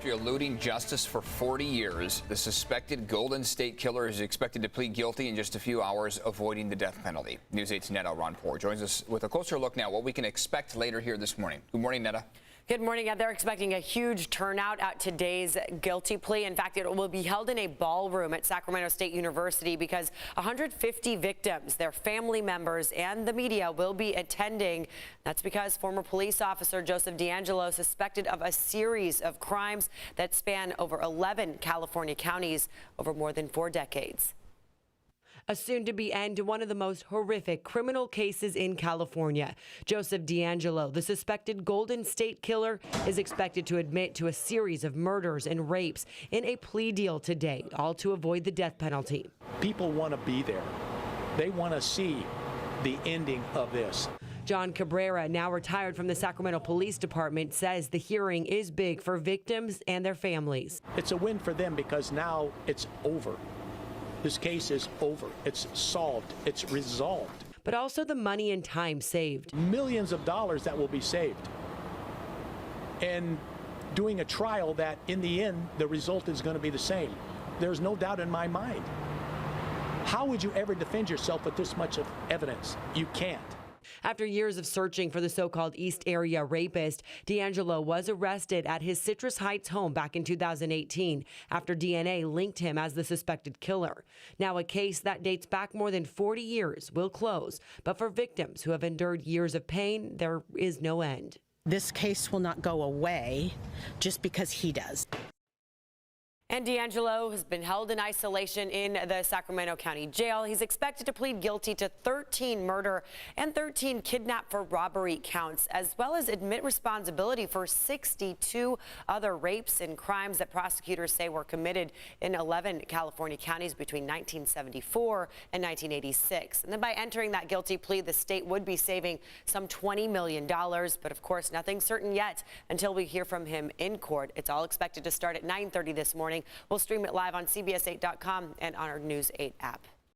After eluding justice for 40 years, the suspected Golden State Killer is expected to plead guilty in just a few hours, avoiding the death penalty. News 8's Netta Ronpour joins us with a closer look now what we can expect later here this morning. Good morning, Netta. Good morning. They're expecting a huge turnout at today's guilty plea. In fact, it will be held in a ballroom at Sacramento State University because 150 victims, their family members, and the media will be attending. That's because former police officer James DeAngelo, suspected of a series of crimes that span over 11 California counties over more than 4 decades. A soon-to-be end to one of the most horrific criminal cases in California. James DeAngelo, the suspected Golden State Killer, is expected to admit to a series of murders and rapes in a plea deal today, all to avoid the death penalty. People want to be there. They want to see the ending of this. John Cabrera, now retired from the Sacramento Police Department, says the hearing is big for victims and their families. It's a win for them because now it's over. This case is over. It's solved. It's resolved. But also the money and time saved. Millions of dollars that will be saved. And doing a trial that, in the end, the result is going to be the same. There's no doubt in my mind. How would you ever defend yourself with this much of evidence? You can't. After years of searching for the so-called East Area rapist, DeAngelo was arrested at his Citrus Heights home back in 2018 after DNA linked him as the suspected killer. Now a case that dates back more than 40 years will close, but for victims who have endured years of pain, there is no end. This case will not go away just because he does. And DeAngelo has been held in isolation in the Sacramento County Jail. He's expected to plead guilty to 13 murder and 13 kidnap for robbery counts, as well as admit responsibility for 62 other rapes and crimes that prosecutors say were committed in 11 California counties between 1974 and 1986. And then by entering that guilty plea, the state would be saving some $20 million. But of course, nothing certain yet until we hear from him in court. It's all expected to start at 9:30 this morning. We'll stream it live on CBS8.com and on our News 8 app.